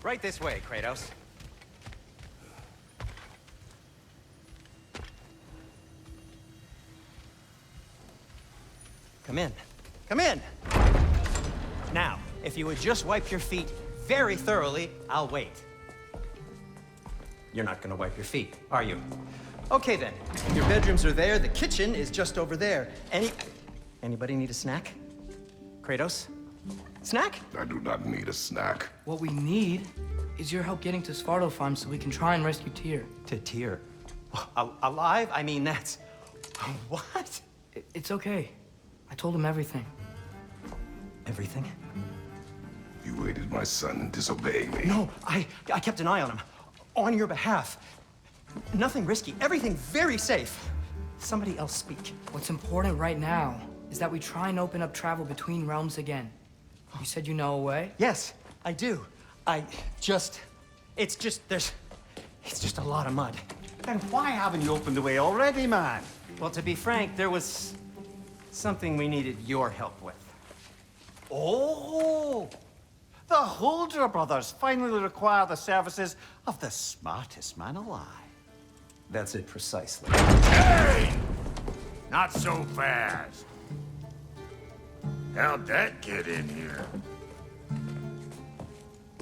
Right this way, Kratos. Come in. Come in! Now, if you would just wipe your feet very thoroughly, I'll wait. You're not gonna wipe your feet, are you? Okay then. Your bedrooms are there, the kitchen is just over there. Anybody need a snack? Kratos? Snack? I do not need a snack. What we need is your help getting to Svartalfheim so we can try and rescue Tyr. To Tyr? Alive? I mean, that's... What? It's okay. I told him everything. Everything? You aided my son in disobeying me. No, I kept an eye on him. On your behalf. Nothing risky. Everything very safe. Somebody else speak. What's important right now is that we try and open up travel between realms again. You said you know a way? Yes, I do. It's just a lot of mud. Then why haven't you opened the way already, man? Well, to be frank, there was something we needed your help with. Oh! The Holder brothers finally require the services of the smartest man alive. That's it precisely. Hey! Not so fast. How'd that get in here?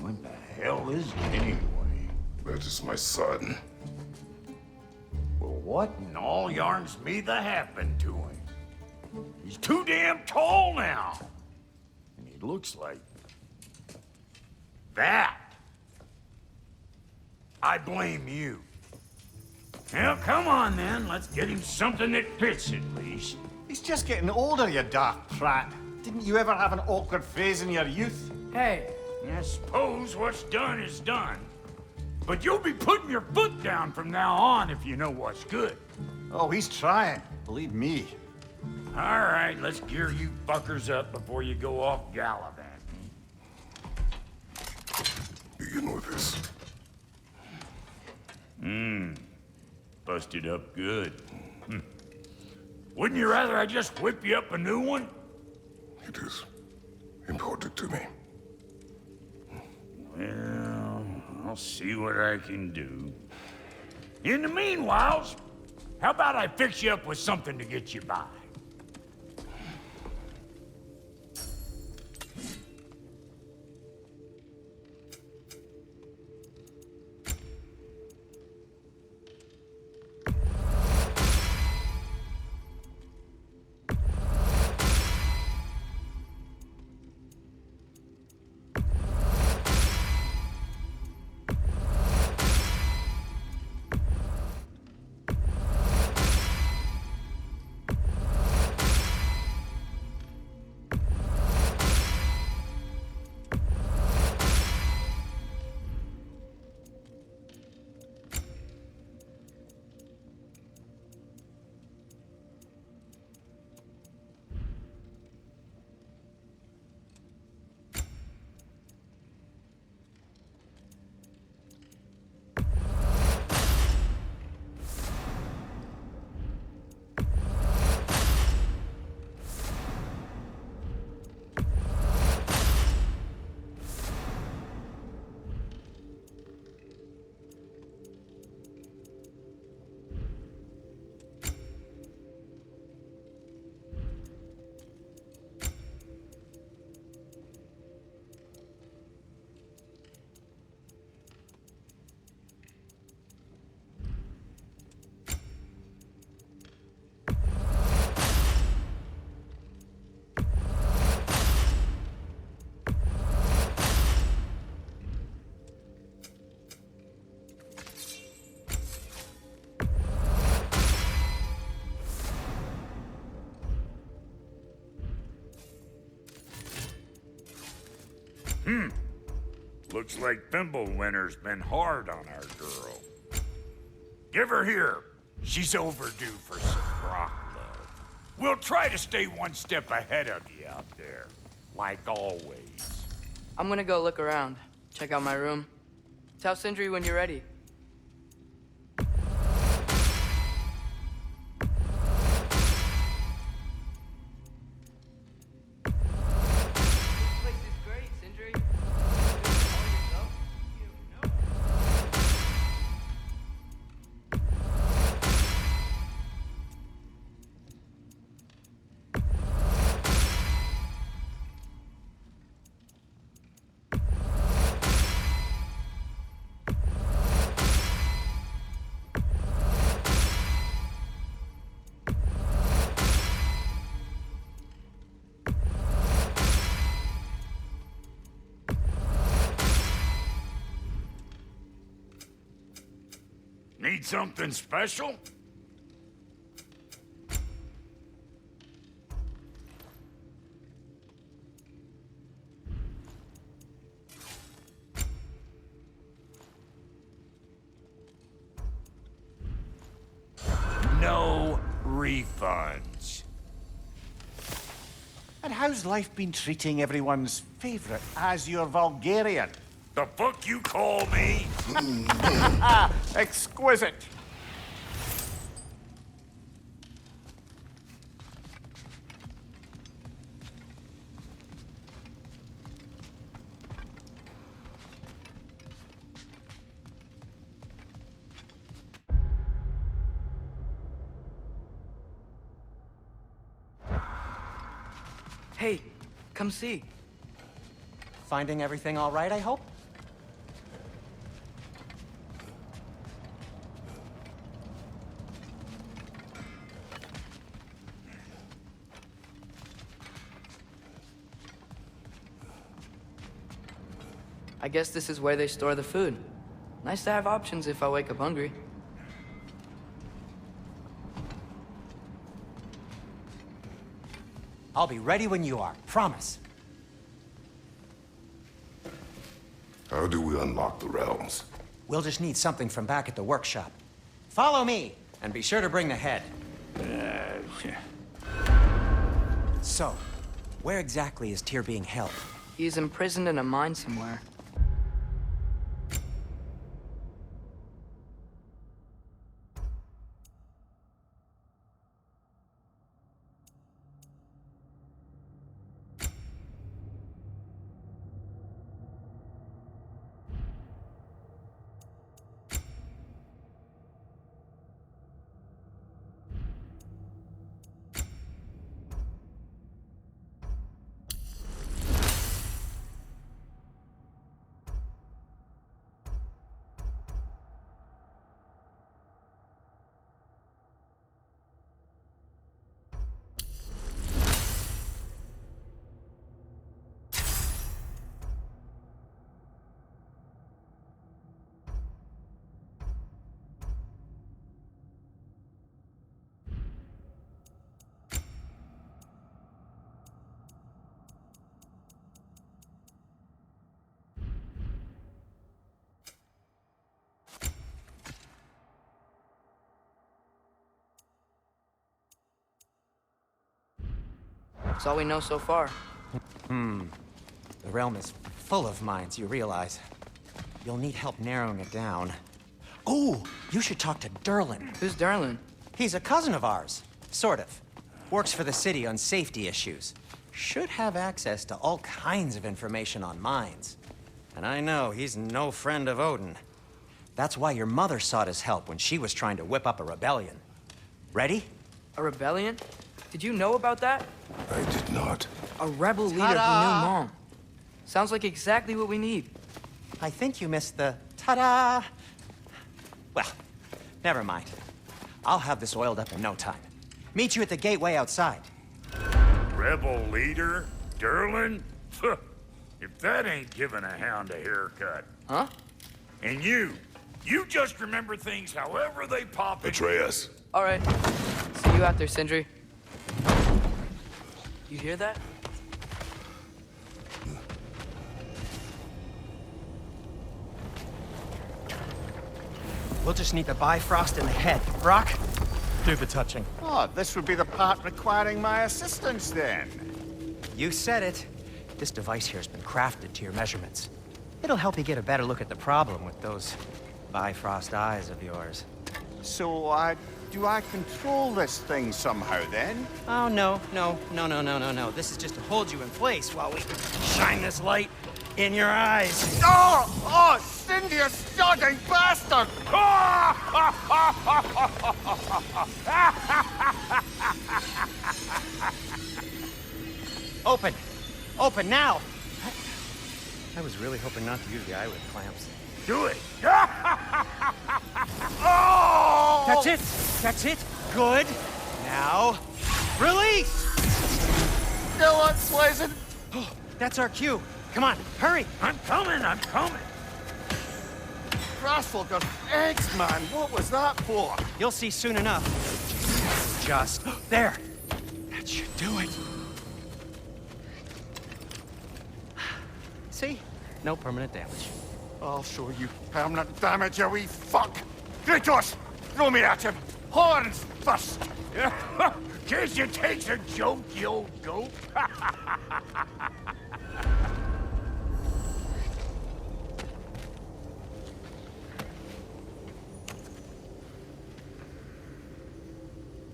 What the hell is it anyway? That is my son. Well, what in all yarns me that happened to him? He's too damn tall now. And he looks like... that. I blame you. Well, come on then. Let's get him something that fits at least. He's just getting older, you daft prat. Didn't you ever have an awkward phase in your youth? Hey! I suppose what's done is done. But you'll be putting your foot down from now on if you know what's good. Oh, he's trying. Believe me. All right, let's gear you fuckers up before you go off gallivanting. Begin with this. Busted up good. Wouldn't you rather I just whip you up a new one? It is important to me. Well, I'll see what I can do. In the meanwhile, how about I fix you up with something to get you by? Looks like Thimblewinter's been hard on our girl. Give her here. She's overdue for some rock love. We'll try to stay one step ahead of you out there, like always. I'm gonna go look around. Check out my room. Tell Sindri when you're ready. This place is great, Sindri. You all yourself? Need something special? No refunds. And how's life been treating everyone's favorite Azure Vulgarian? The fuck you call me? Exquisite. Hey, come see. Finding everything all right, I hope? I guess this is where they store the food. Nice to have options if I wake up hungry. I'll be ready when you are, promise. How do we unlock the realms? We'll just need something from back at the workshop. Follow me, and be sure to bring the head. So, where exactly is Tyr being held? He's imprisoned in a mine somewhere. That's all we know so far. The realm is full of mines, you realize. You'll need help narrowing it down. Oh, you should talk to Derlin. Who's Darlin? He's a cousin of ours, sort of. Works for the city on safety issues. Should have access to all kinds of information on mines. And I know he's no friend of Odin. That's why your mother sought his help when she was trying to whip up a rebellion. Ready? A rebellion? Did you know about that? I did not. A rebel leader who knew Mom. Sounds like exactly what we need. I think you missed the ta-da. Well, never mind. I'll have this oiled up in no time. Meet you at the gateway outside. Rebel leader? Derlin? If that ain't giving a hound a haircut. Huh? And you just remember things however they pop in. Atreus. All right. See you out there, Sindri. You hear that? We'll just need the Bifrost in the head. Brock, do the touching. Oh, this would be the part requiring my assistance then. You said it. This device here has been crafted to your measurements. It'll help you get a better look at the problem with those Bifrost eyes of yours. So, do I control this thing somehow then? Oh, no. This is just to hold you in place while we shine this light in your eyes. Oh, Cindy, you sodding bastard! Open! Open now! I was really hoping not to use the eyelid clamps. Do it! Oh! That's it! That's it! Good! Now, release! Still unpleasant. That's our cue. Come on, hurry! I'm coming! Grassfolker, eggs, man! What was that for? You'll see soon enough. Just... there! That should do it. See? No permanent damage. I'll show you permanent damage, you wee fuck! Kratos! Throw me at him! Horns first! Case you takes a joke, you old goat.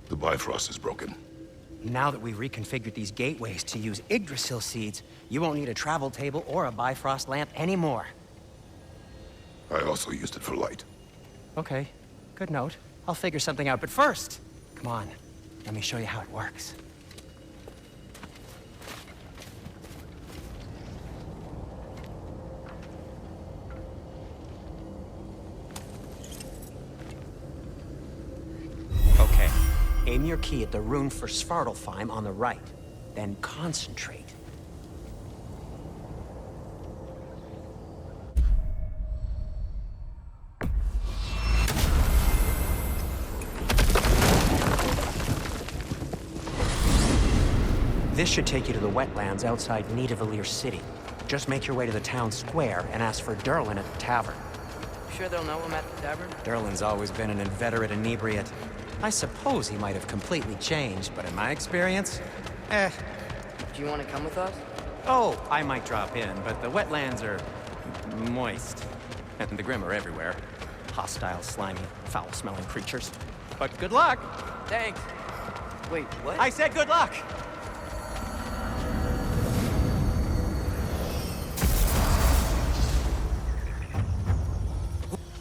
The Bifrost is broken. Now that we've reconfigured these gateways to use Yggdrasil seeds, you won't need a travel table or a Bifrost lamp anymore. I also used it for light. Okay, good note. I'll figure something out, but first, come on, let me show you how it works. Okay, aim your key at the rune for Svartalfheim on the right, then concentrate. This should take you to the wetlands outside Nidavellir City. Just make your way to the town square and ask for Durlin at the tavern. Sure they'll know him at the tavern? Durlin's always been an inveterate inebriate. I suppose he might have completely changed, but in my experience, Do you want to come with us? Oh, I might drop in, but the wetlands are moist. And the Grim are everywhere. Hostile, slimy, foul-smelling creatures. But good luck! Thanks. Wait, what? I said good luck!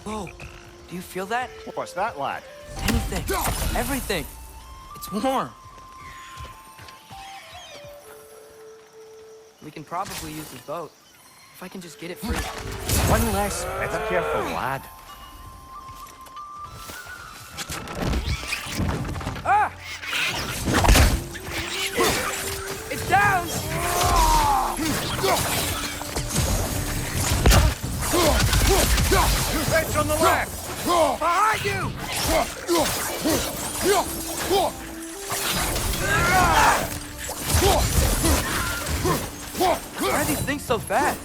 Whoa, do you feel that? What's that, lad? Anything. Everything. It's warm. We can probably use this boat. If I can just get it free. One less feather careful, lad. Ah! It's down! It's on the left! Behind you! Why are these things so fast?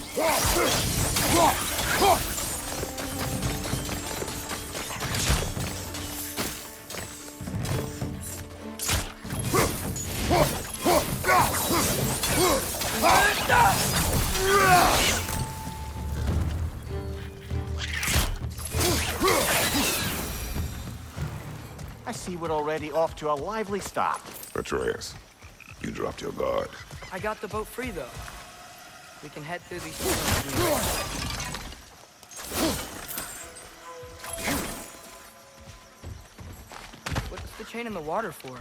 I see we're already off to a lively start. Atreus, you dropped your guard. I got the boat free, though. We can head through these tunnels. What's the chain in the water for?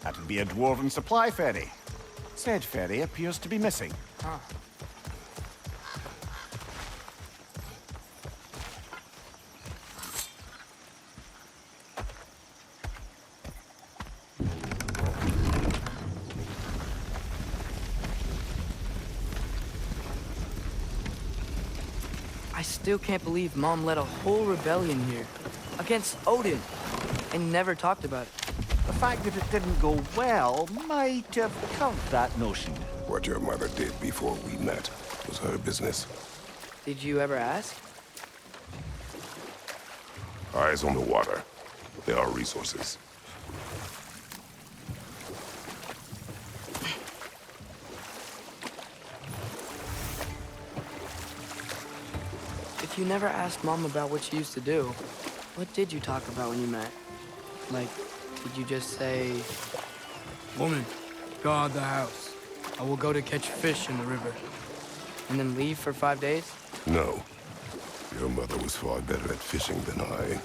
That'd be a dwarven supply ferry. Said ferry appears to be missing. Huh. I still can't believe Mom led a whole rebellion here. Against Odin. And never talked about it. The fact that it didn't go well might have covered that notion. What your mother did before we met was her business. Did you ever ask? Eyes on the water. There are resources. If you never asked Mom about what she used to do, what did you talk about when you met? Like, did you just say... Woman, guard the house. I will go to catch fish in the river. And then leave for 5 days? No. Your mother was far better at fishing than I.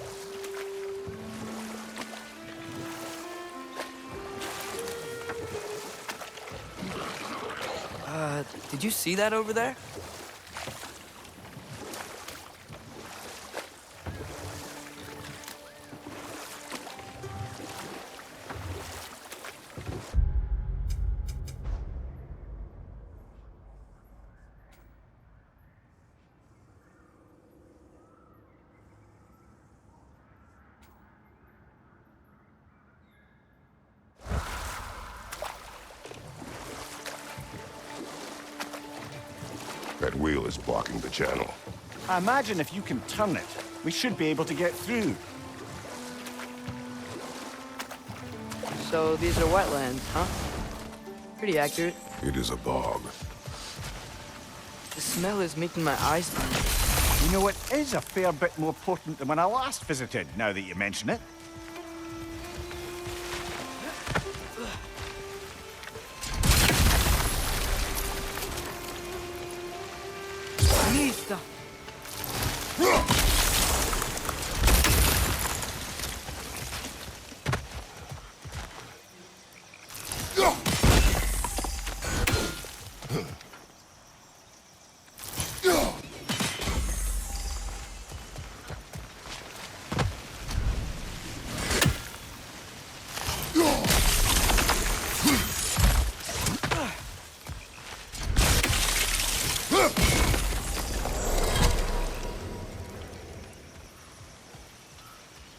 Did you see that over there? That wheel is blocking the channel. I imagine if you can turn it, we should be able to get through. So these are wetlands, huh? Pretty accurate. It is a bog. The smell is making my eyes burn. You know, it is a fair bit more potent than when I last visited, now that you mention it. Lista.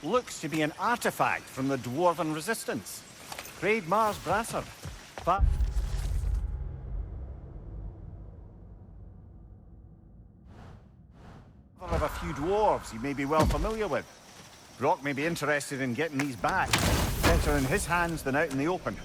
Looks to be an artifact from the Dwarven Resistance. Trade Mars Brasser. But of a few dwarves you may be well familiar with. Brock may be interested in getting these back. Better in his hands than out in the open.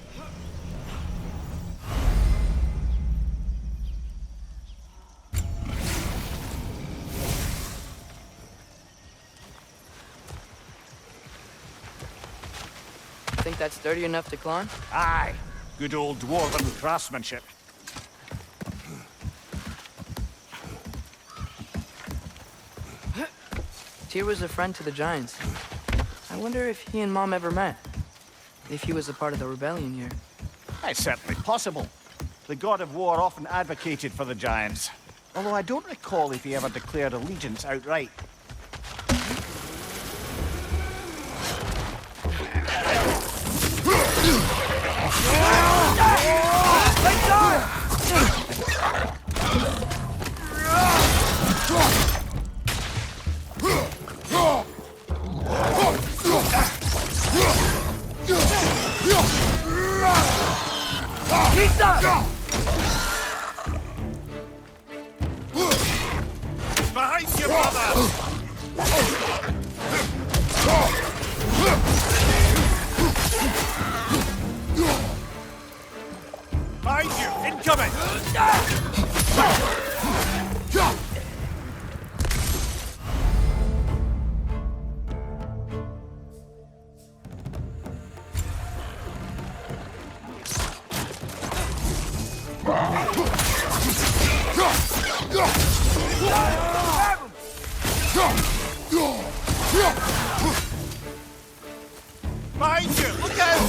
Think that's sturdy enough to climb? Aye. Good old dwarven craftsmanship. Tyr was a friend to the Giants. I wonder if he and Mom ever met. If he was a part of the rebellion here. It's certainly possible. The god of war often advocated for the Giants. Although I don't recall if he ever declared allegiance outright. Behind you, brother! Behind you! Incoming! Behind you! Look out!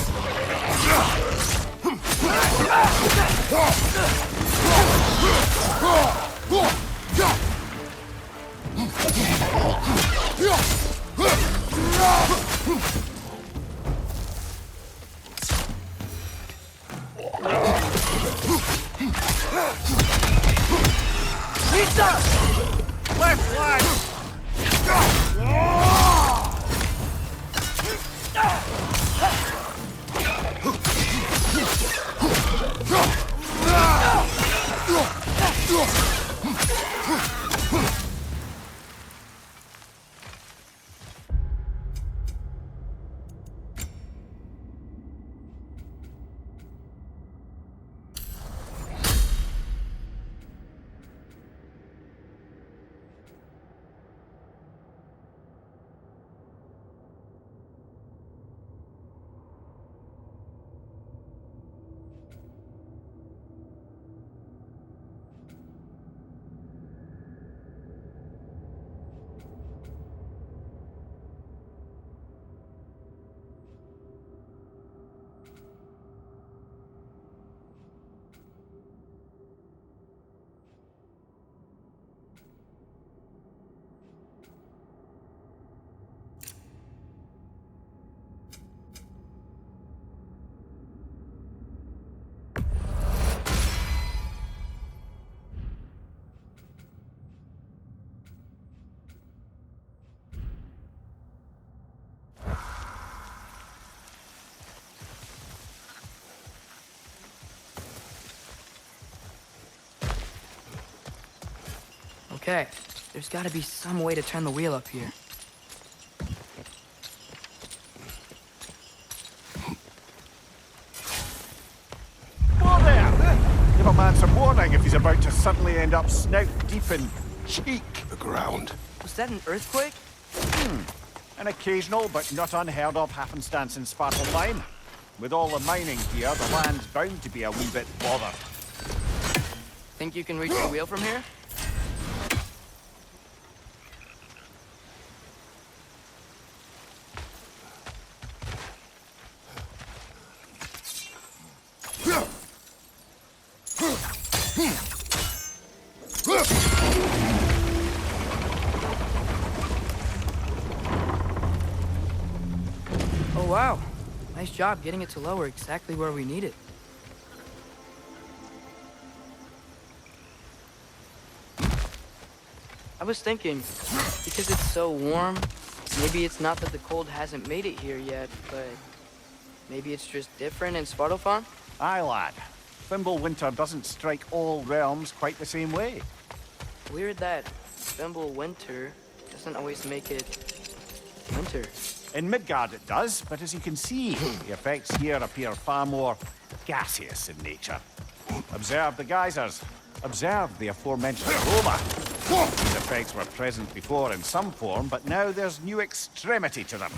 Left flank! Okay, there's gotta be some way to turn the wheel up here. Whoa there! Give a man some warning if he's about to suddenly end up snout deep in cheek. The ground. Was that an earthquake? An occasional but not unheard of happenstance in Svartalfheim. With all the mining here, the land's bound to be a wee bit bothered. Think you can reach the wheel from here? Oh wow, nice job getting it to lower exactly where we need it. I was thinking, because it's so warm, maybe it's not that the cold hasn't made it here yet, but maybe it's just different in Svartalfheim? Aye, lad. Thimble winter doesn't strike all realms quite the same way. Weird that Thimble winter doesn't always make it winter. In Midgard it does, but as you can see, the effects here appear far more gaseous in nature. Observe the geysers. Observe the aforementioned aroma. These effects were present before in some form, but now there's new extremity to them.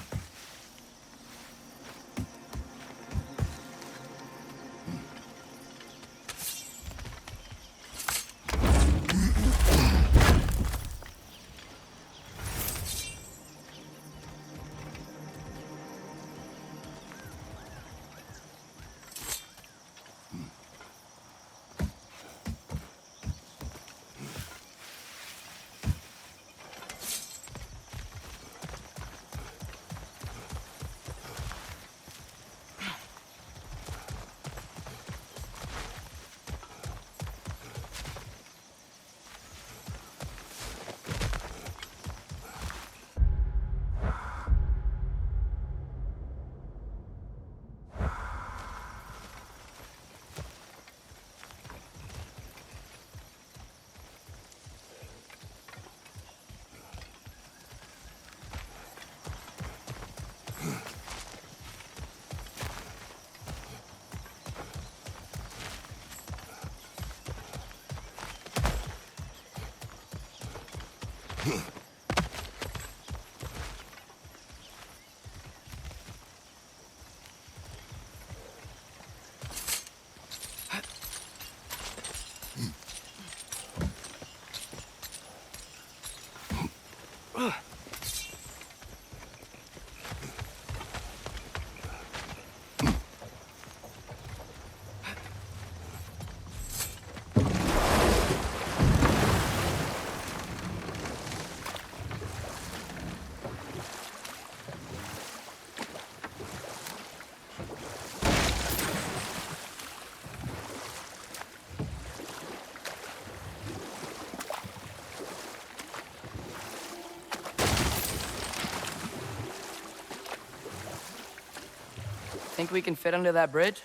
Think we can fit under that bridge?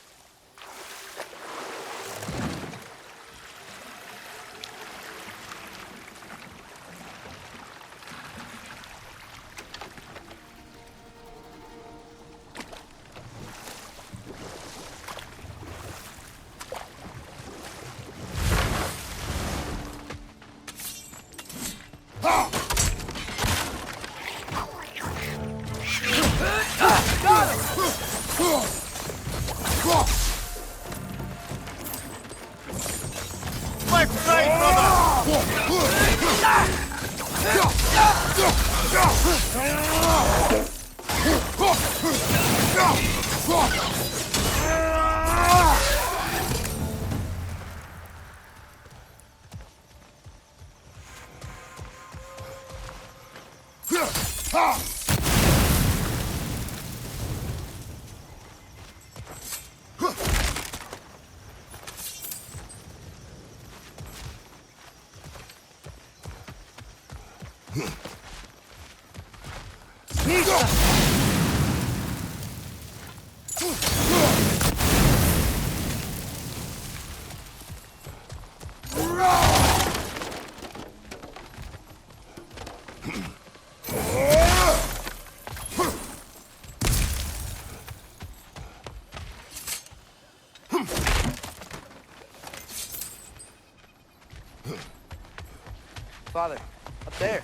Left side, Father, up there.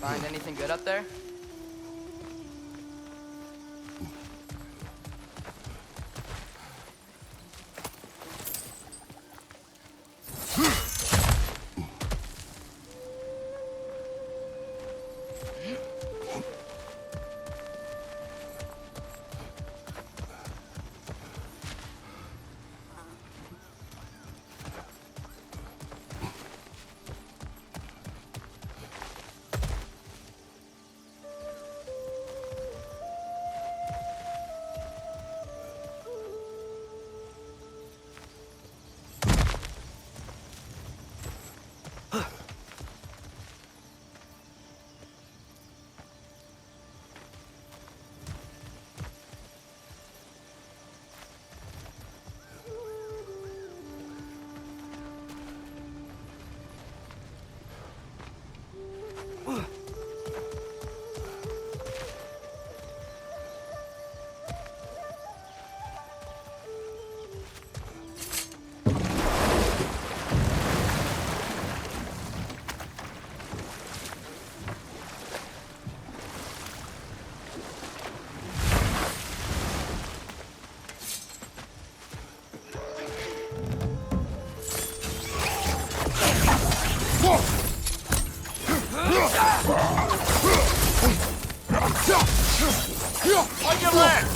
Find anything good up there? On your left!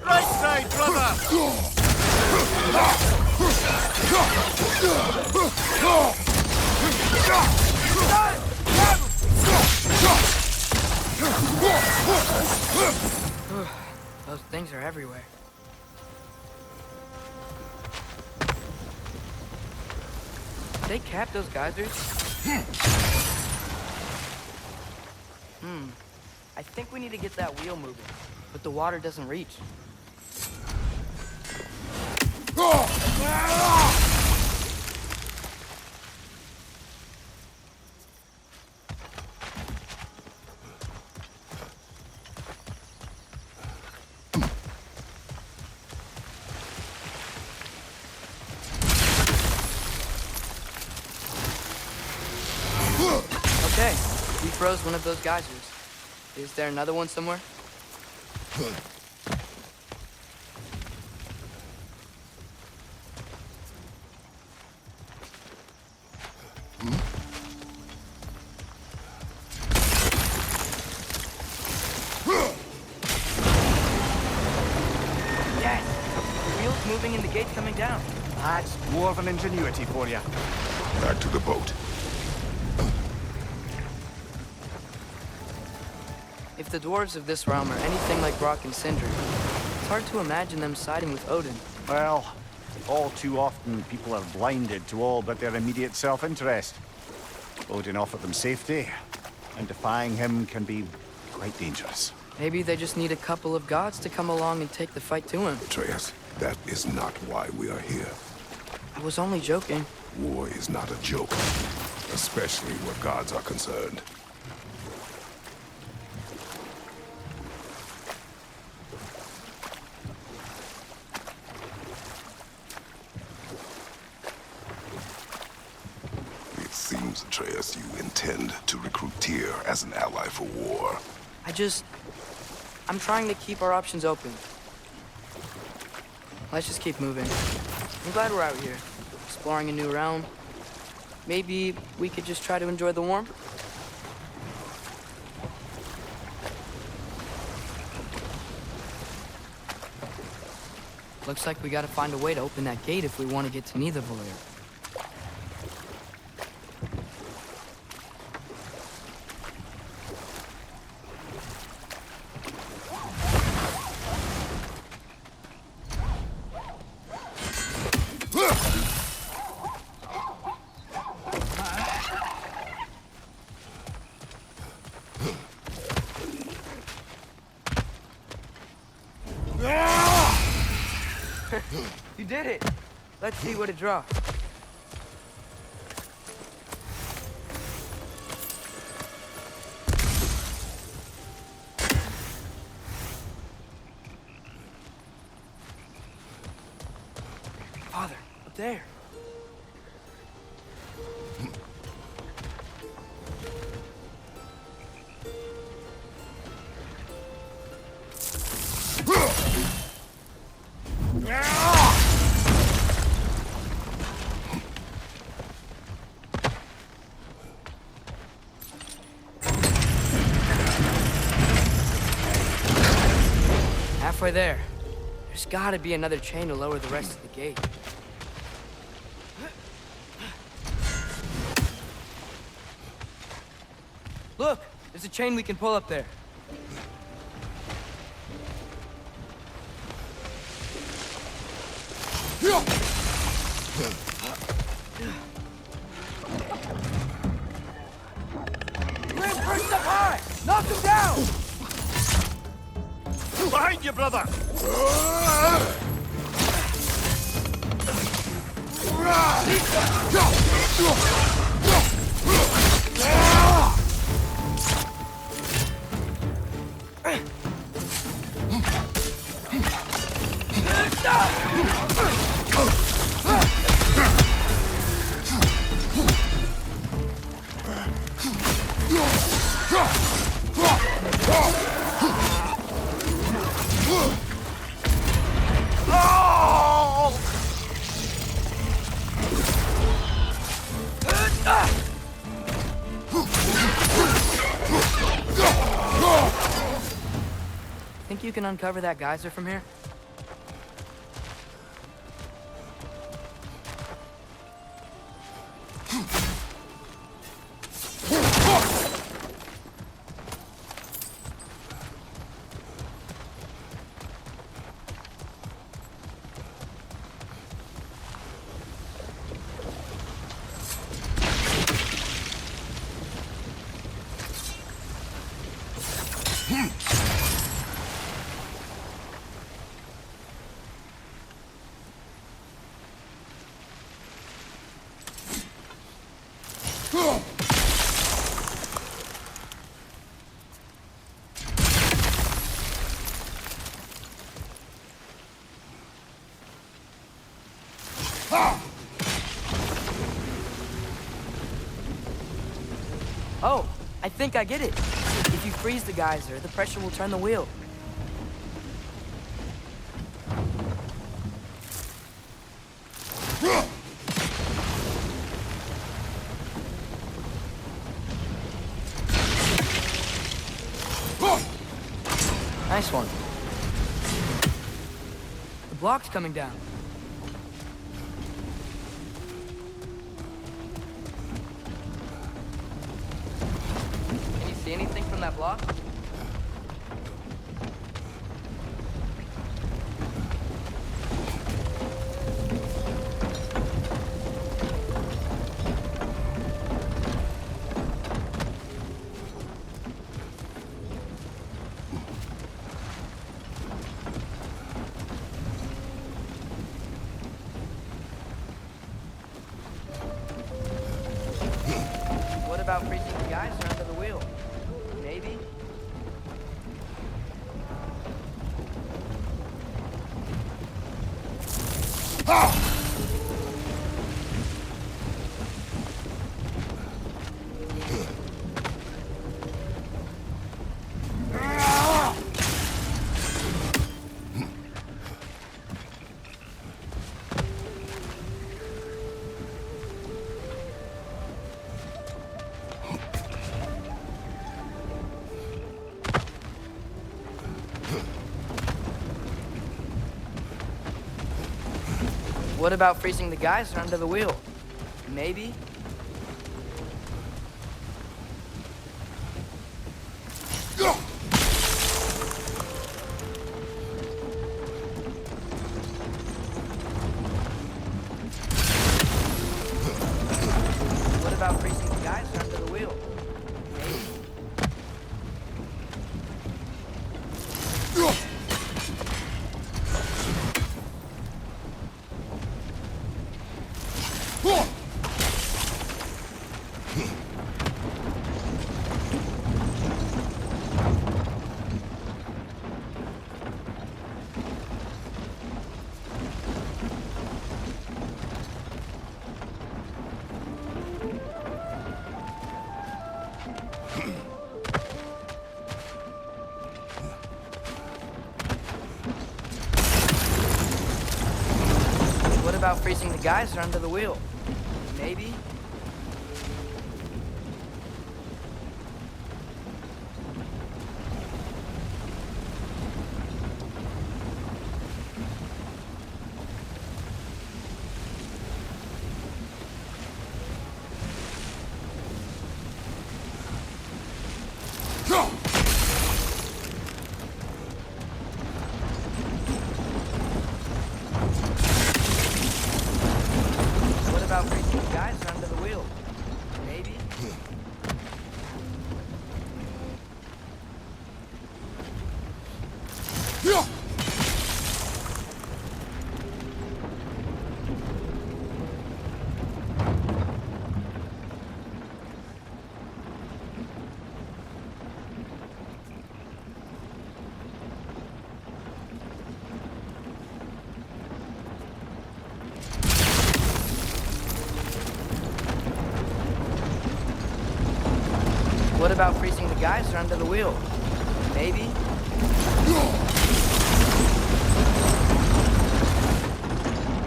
Right side, brother! Those things are everywhere. Did they cap those geysers? I think we need to get that wheel moving, but the water doesn't reach. Okay, we froze one of those geysers. Is there another one somewhere? Yes! The wheel's moving and the gate's coming down. That's dwarven ingenuity for you. Back to the boat. If the dwarves of this realm are anything like Brock and Sindri, it's hard to imagine them siding with Odin. Well, all too often people are blinded to all but their immediate self-interest. Odin offered them safety, and defying him can be quite dangerous. Maybe they just need a couple of gods to come along and take the fight to him. Atreus, that is not why we are here. I was only joking. War is not a joke, especially where gods are concerned. It seems, Atreus, you intend to recruit Tyr as an ally for war. I'm trying to keep our options open. Let's just keep moving. I'm glad we're out here, exploring a new realm. Maybe we could just try to enjoy the warmth? Looks like we gotta find a way to open that gate if we want to get to Nidavellir. You did it! Let's see what it draws. Father, up there. Halfway there. There's gotta be another chain to lower the rest of the gate. Look! There's a chain we can pull up there. Reinforced up high! Knock him down! Behind you, brother! Think you can uncover that geyser from here? Oh, I think I get it. If you freeze the geyser, the pressure will turn the wheel. Nice one. The block's coming down. Can you see anything from that block? guys are under the wheel. Maybe? What about freezing the geyser under the wheel? Maybe? What about freezing the geyser under the wheel? Maybe? What about freezing the geyser under the wheel? Maybe? What about freezing the geyser under the wheel? Maybe? What about freezing the geyser under the wheel? Maybe?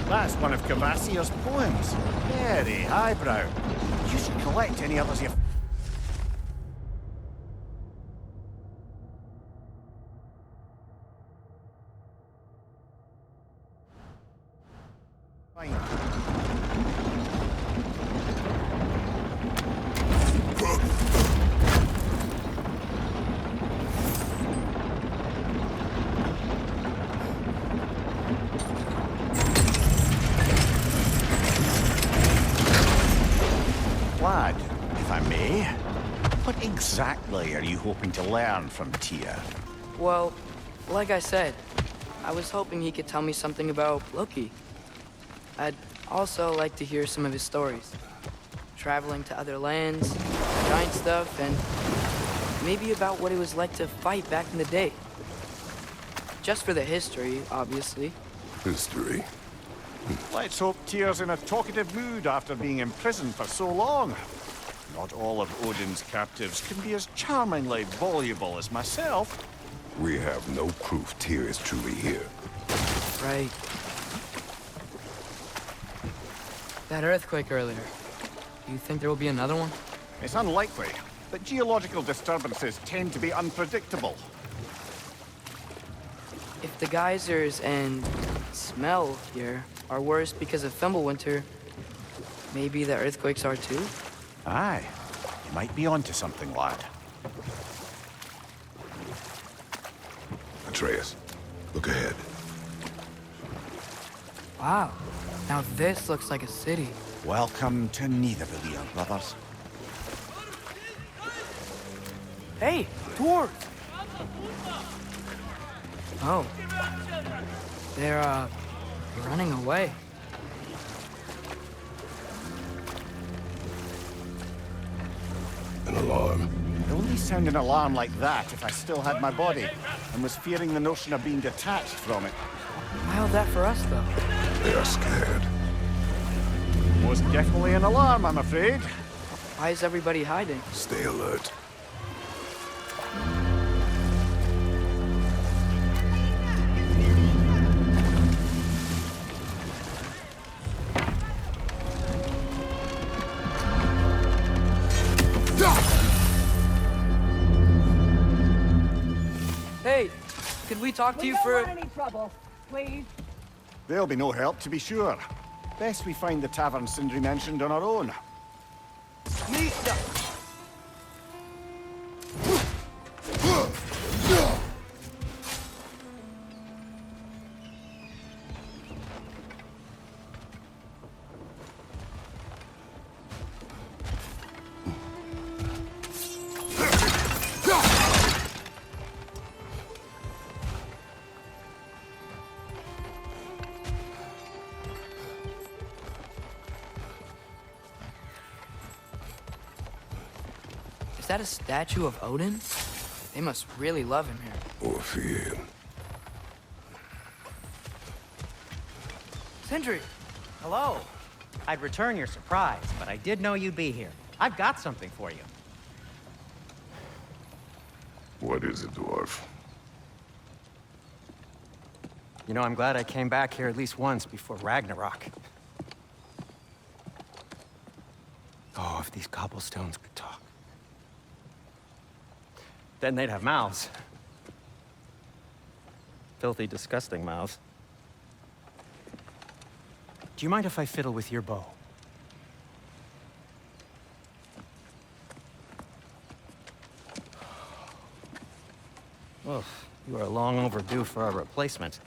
That's one of Cavassier's poems. Very highbrow. You should collect any others you find. Lad, if I may, what exactly are you hoping to learn from Tia? Well, like I said, I was hoping he could tell me something about Loki. I'd also like to hear some of his stories. Traveling to other lands, giant stuff, and maybe about what it was like to fight back in the day. Just for the history, obviously. History. Let's hope Tyr's in a talkative mood after being imprisoned for so long. Not all of Odin's captives can be as charmingly voluble as myself. We have no proof Tyr is truly here. Right. That earthquake earlier. Do you think there will be another one? It's unlikely, but geological disturbances tend to be unpredictable. If the geysers and smell here are worse because of Fimbulwinter, maybe the earthquakes are too? Aye, you might be onto something, lad. Atreus, look ahead. Wow. Now this looks like a city. Welcome to Nidavellir, brothers. Hey, dwarves! Oh. They're, running away. An an alarm. I'd only sound an alarm like that if I still had my body and was fearing the notion of being detached from it. How's that for us, though? They are scared. Most definitely an alarm, I'm afraid. Why is everybody hiding? Stay alert. Hey, could we talk to you for... We don't want any trouble, please. There'll be no help, to be sure. Best we find the tavern Sindri mentioned on our own. Is that a statue of Odin? They must really love him here. Or fear him. Sindri! Hello. I'd return your surprise, but I did know you'd be here. I've got something for you. What is it, dwarf? You know, I'm glad I came back here at least once before Ragnarok. Oh, if these cobblestones could talk. Then they'd have mouths. Filthy, disgusting mouths. Do you mind if I fiddle with your bow? Oh, you are long overdue for a replacement.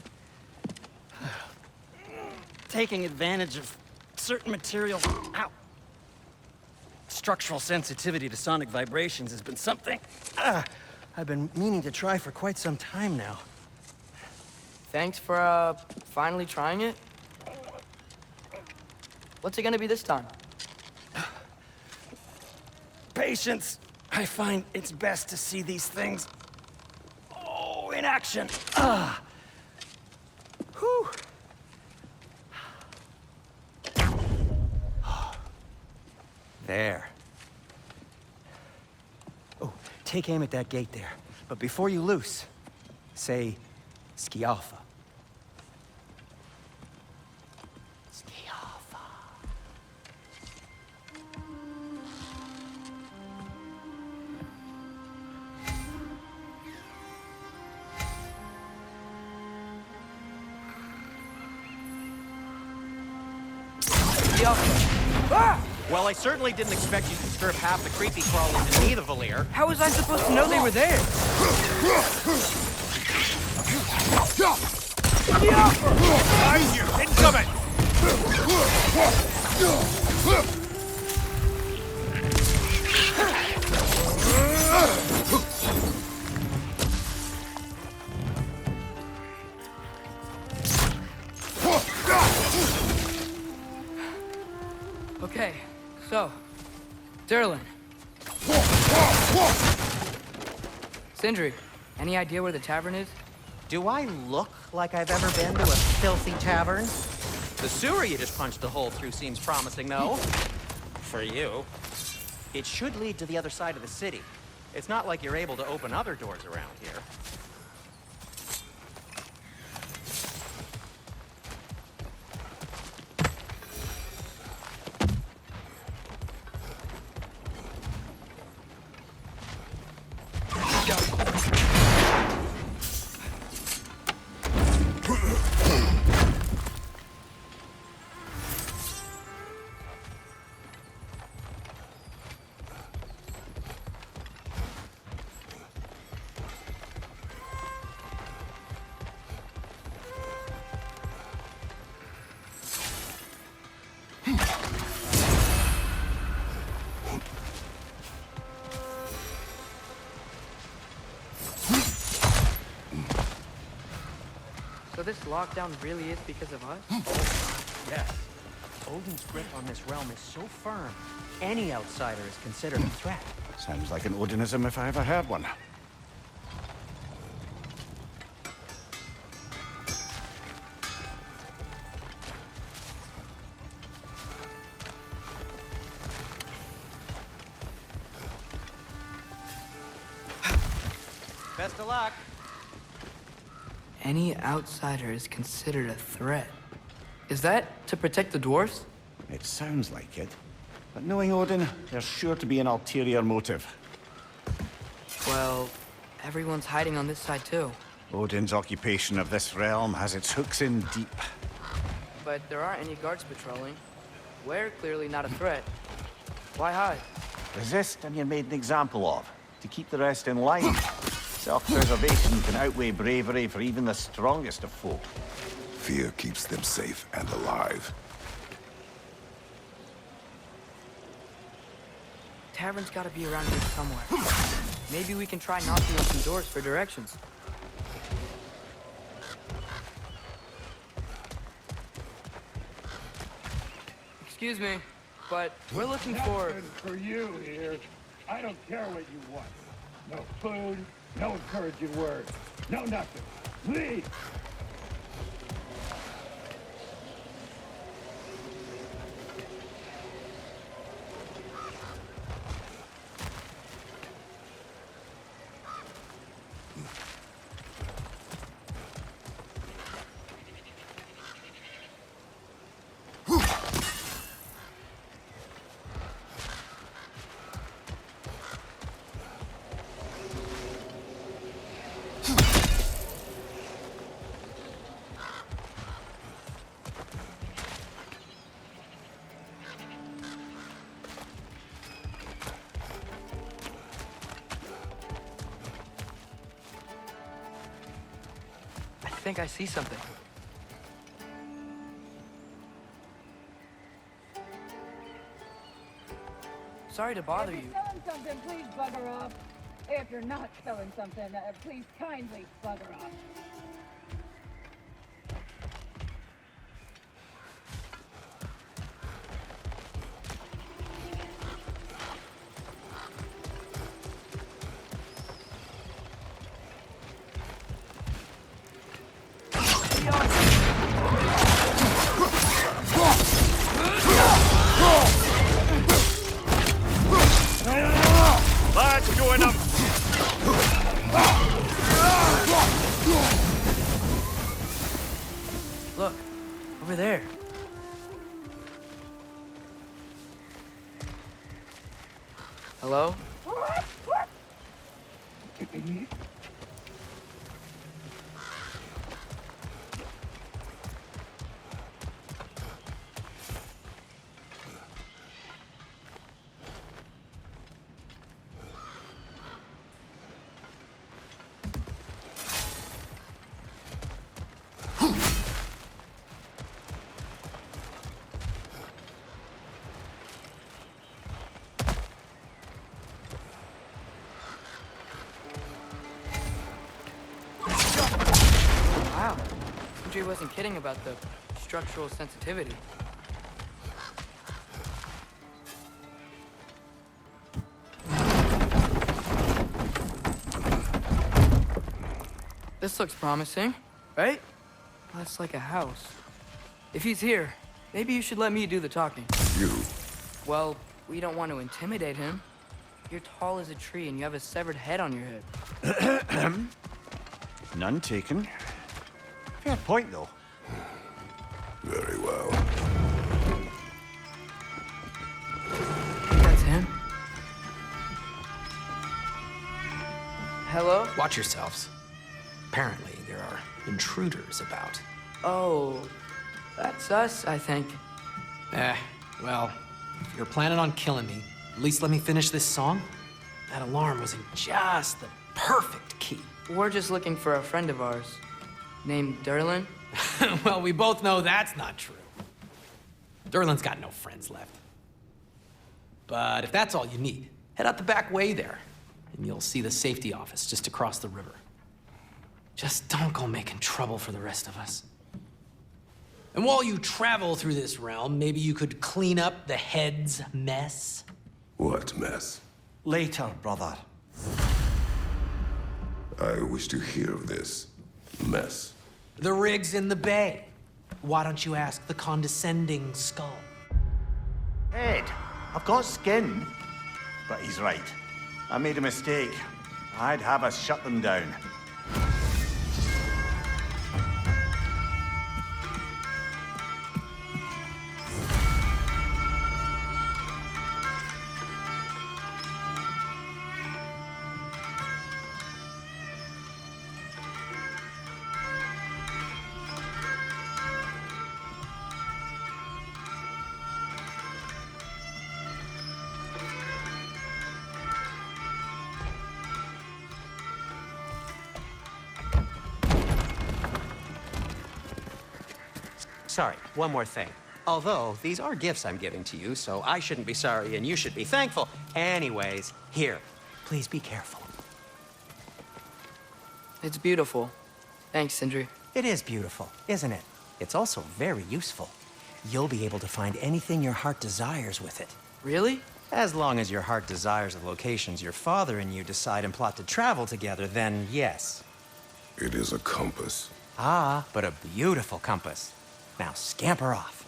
Taking advantage of certain materials. Ow! Structural sensitivity to sonic vibrations has been something I've been meaning to try for quite some time now. Thanks for, finally trying it. What's it gonna be this time? Patience. I find it's best to see these things, in action. Whew. There. Oh, take aim at that gate there. But before you loose, say, Skialfa. Skialfa. Ah! Well, I certainly didn't expect you to disturb half the creepy crawlies in either Valir. How was I supposed to know they were there? Behind you! Incoming! Okay, so, Durlin. Sindri, any idea where the tavern is? Do I look like I've ever been to a filthy tavern? The sewer you just punched a hole through seems promising, though. For you. It should lead to the other side of the city. It's not like you're able to open other doors around here. So this lockdown really is because of us? Yes. Odin's grip on this realm is so firm, any outsider is considered a threat. Sounds like an Odinism if I ever heard one. Best of luck. Any outsider is considered a threat. Is that to protect the dwarves? It sounds like it. But knowing Odin, there's sure to be an ulterior motive. Well, everyone's hiding on this side too. Odin's occupation of this realm has its hooks in deep. But there aren't any guards patrolling. We're clearly not a threat. Why hide? Resist and you're made an example of, to keep the rest in line. Self-preservation can outweigh bravery for even the strongest of folk. Fear keeps them safe and alive. Tavern's gotta be around here somewhere. Maybe we can try knocking on some doors for directions. Excuse me, but we're looking for... Nothing for you here. I don't care what you want. No food, no encouraging words, no nothing. Leave! I think I see something. Sorry to bother If you. you're selling something, please bugger off. If you're not selling something, please kindly bugger off. Let's join them! Look, over there. Hello? Wow. Andre wasn't kidding about the structural sensitivity. This looks promising, right? That's like a house. If he's here, maybe you should let me do the talking. You? Well, we don't want to intimidate him. You're tall as a tree and you have a severed head on your head. None taken. Fair point, though. Very well. That's him? Hello? Watch yourselves. Apparently, there are intruders about. Oh, that's us, I think. Well, if you're planning on killing me, at least let me finish this song. That alarm was in just the perfect key. We're just looking for a friend of ours named Derlin. Well, we both know that's not true. Derlin's got no friends left. But if that's all you need, head out the back way there, and you'll see the safety office just across the river. Just don't go making trouble for the rest of us. And while you travel through this realm, maybe you could clean up the head's mess? What mess? Later, brother. I wish to hear of this mess. The rigs in the bay. Why don't you ask the condescending skull? Ed, I've got skin. But he's right. I made a mistake. I'd have us shut them down. Sorry, one more thing. Although, these are gifts I'm giving to you, so I shouldn't be sorry and you should be thankful. Anyways, here, please be careful. It's beautiful. Thanks, Sindri. It is beautiful, isn't it? It's also very useful. You'll be able to find anything your heart desires with it. Really? As long as your heart desires the locations your father and you decide and plot to travel together, then yes. It is a compass. Ah, but a beautiful compass. Now scamper off.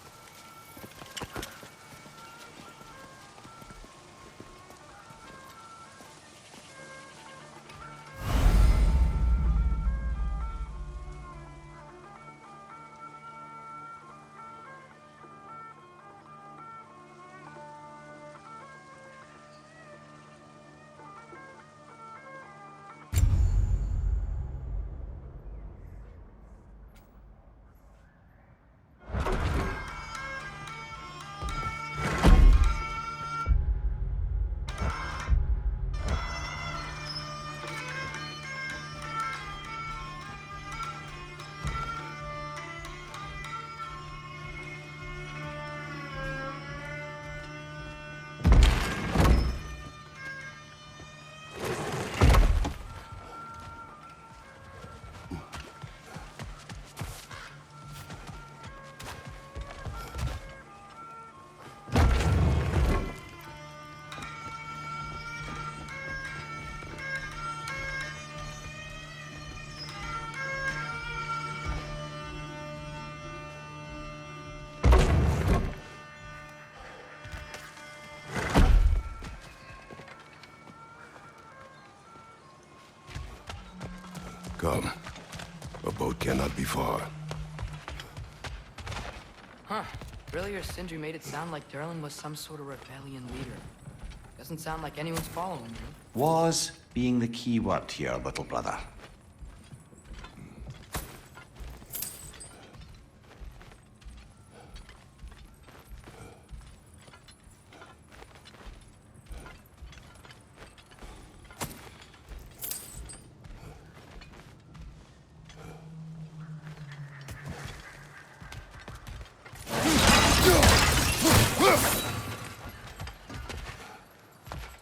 Come. A boat cannot be far. Huh. Earlier, Sindri made it sound like Durlin was some sort of rebellion leader. Doesn't sound like anyone's following him. Was being the key word here, little brother.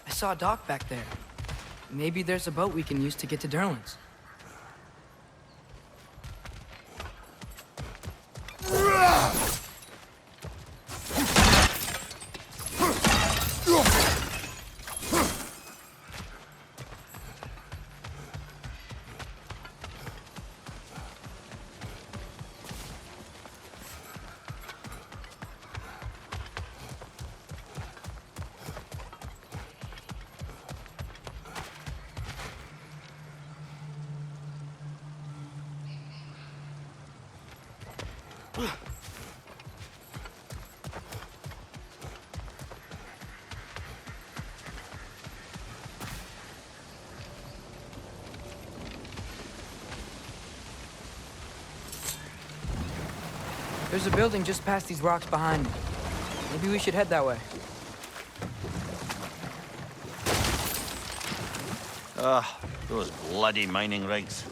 I saw a dock back there. Maybe there's a boat we can use to get to Durlin's. There's a building just past these rocks behind me. Maybe we should head that way. Those bloody mining rigs.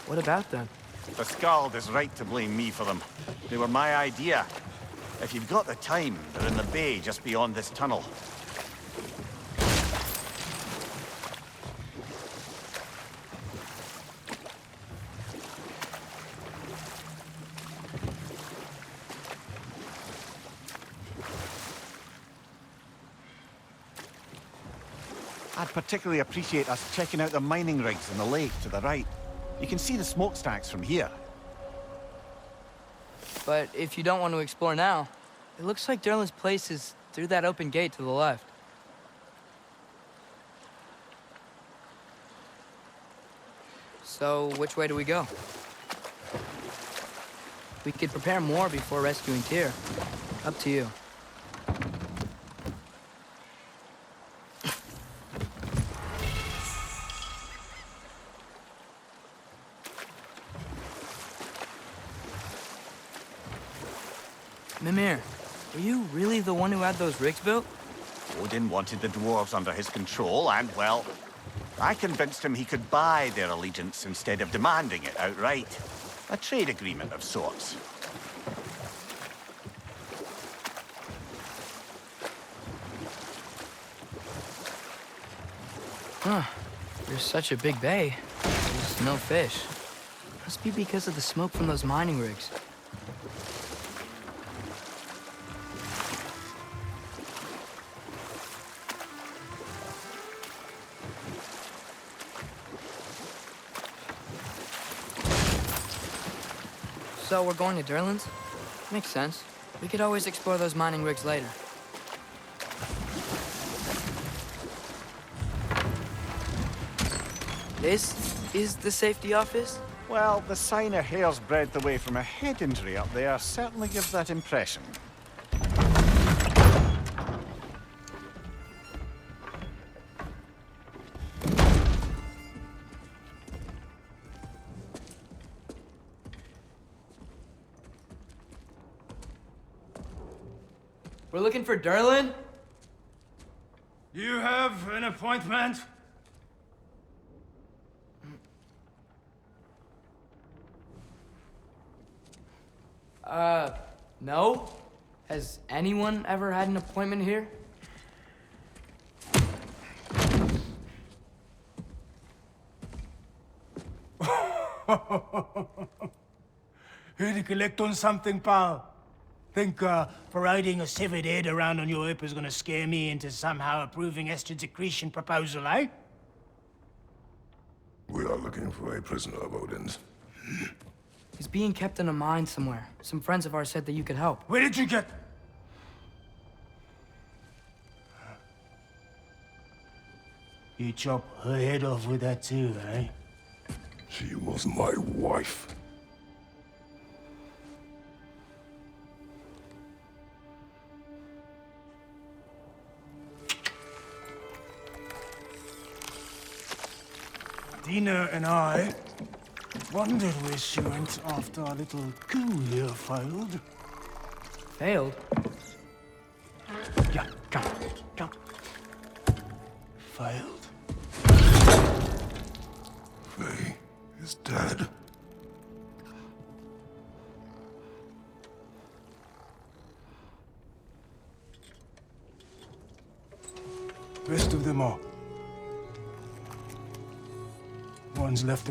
What about them? The Skald is right to blame me for them. They were my idea. If you've got the time, they're in the bay just beyond this tunnel. I'd particularly appreciate us checking out the mining rigs in the lake to the right. You can see the smokestacks from here. But if you don't want to explore now, it looks like Derlin's place is through that open gate to the left. So, which way do we go? We could prepare more before rescuing Tyr. Up to you. Mimir, were you really the one who had those rigs built? Odin wanted the dwarves under his control, and, well, I convinced him he could buy their allegiance instead of demanding it outright. A trade agreement of sorts. Huh. There's such a big bay. There's no fish. Must be because of the smoke from those mining rigs. So we're going to Derlin's? Makes sense. We could always explore those mining rigs later. This is the safety office? Well, the sign a hair's breadth away from a head injury up there certainly gives that impression. We're looking for Derlin? You have an appointment? No. Has anyone ever had an appointment here? Here to collect on something, pal. Think, parading a severed head around on your hip is gonna scare me into somehow approving Estrid's accretion proposal, eh? We are looking for a prisoner of Odin's. He's being kept in a mine somewhere. Some friends of ours said that you could help. Where did you get... You chop her head off with that too, eh? She was my wife. Dina and I wondered where she went after our little coup here failed. Failed? Yeah, come. Failed. Faye is dead. Rest of them are. One's left